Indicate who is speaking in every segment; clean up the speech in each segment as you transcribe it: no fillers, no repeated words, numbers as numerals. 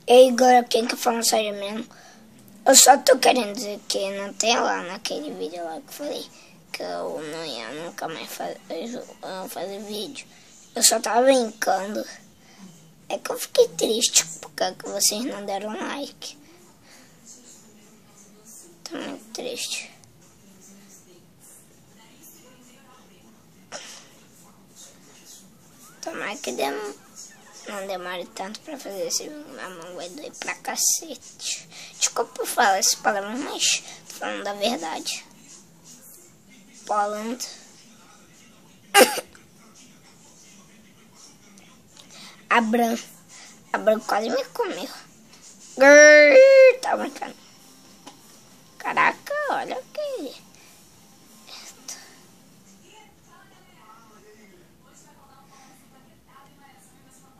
Speaker 1: Ei, agora quem que fala sério mesmo? Eu só tô querendo dizer que não tem lá naquele vídeo lá que eu falei que eu não ia nunca mais fazer vídeo. Eu só tava brincando. É que eu fiquei triste porque vocês não deram like. Tô muito triste. Tomara que não demore tanto pra fazer esse vídeo. Minha mão vai doer pra cacete. Desculpa por falar essas palavras, mas tô falando da verdade. Falando. A Bran quase me comeu. Tá brincando. Caraca, olha que...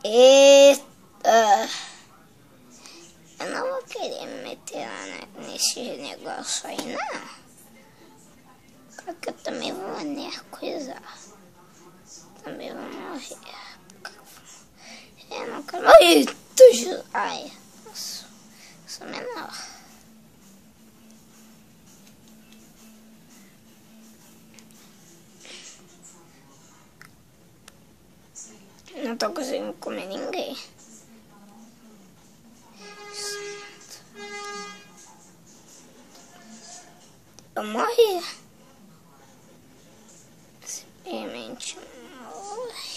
Speaker 1: Eita. Eu não vou querer me meter lá nesse negócio aí, não. Porque eu também vou coisar. Também vou morrer. Eu não quero morrer. Ai, sou menor. Não tô conseguindo comer ninguém. Eu morri. Simplesmente morri.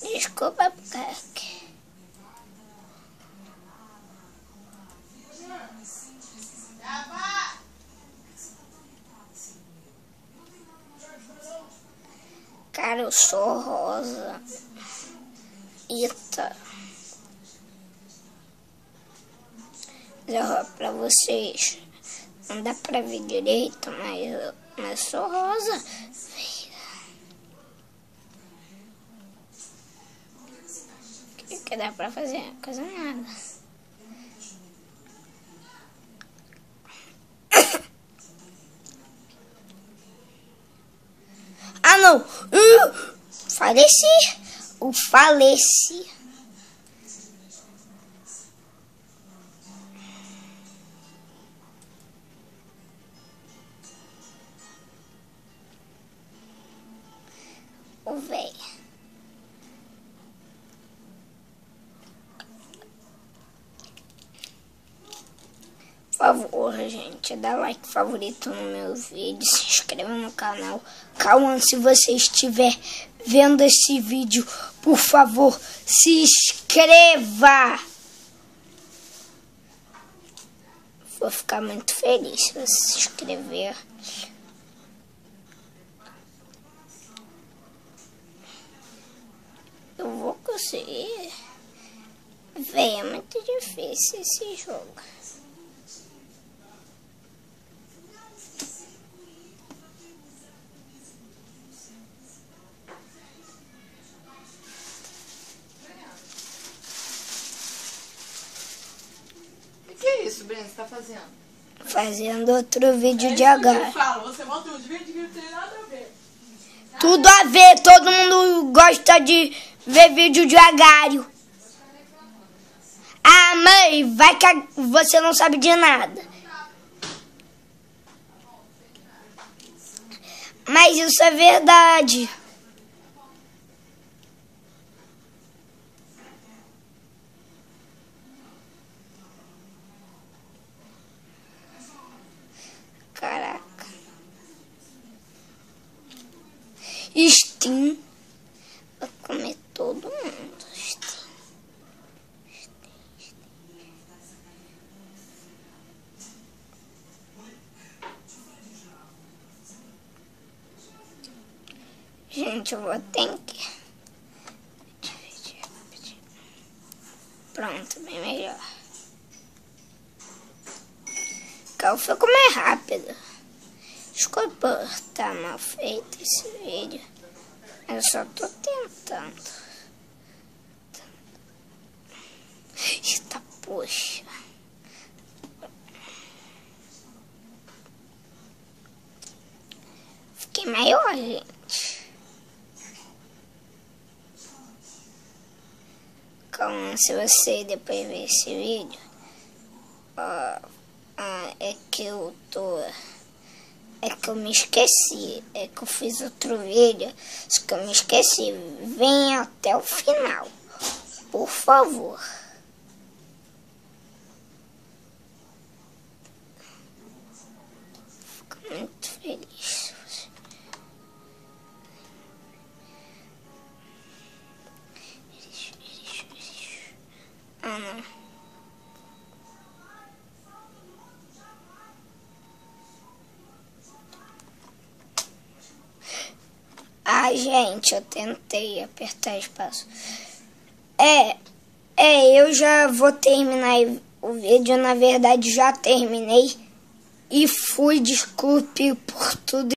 Speaker 1: Desculpa, porque... Cara, eu sou rosa. Eita. Pra vocês não dá pra ver direito, mas eu sou rosa. O que dá pra fazer? Coisa nada. Ah, não! Faleci! Eu faleci! O velho. Por favor, gente, dá like favorito no meu vídeo, se inscreva no canal. Calma, se você estiver vendo esse vídeo, por favor, se inscreva. Vou ficar muito feliz se você se inscrever. Eu vou conseguir. Véi, é muito difícil esse jogo.
Speaker 2: O que é isso, Breno, você tá fazendo?
Speaker 1: Fazendo outro vídeo de agar.
Speaker 2: Eu falo, você mostra uns vídeos que não tem nada a ver.
Speaker 1: Tudo a ver, todo mundo gosta de ver vídeo de agário. Ah, mãe, vai que você não sabe de nada. Mas isso é verdade. Caraca. Steam vai comer todo mundo. Steam. Gente, eu vou ter que... Pronto, bem melhor. eu fico mais rápido. Desculpa por estar mal feito esse vídeo. Eu só tô tentando. Eita, poxa. Fiquei maior, gente. Calma, se você depois ver esse vídeo, é que eu me esqueci, é que eu fiz outro vídeo, só que eu me esqueci. Venha até o final, por favor. Fico muito feliz. Não. Gente, eu tentei apertar espaço. Eu já vou terminar o vídeo. Na verdade, já terminei. E fui, desculpe por tudo.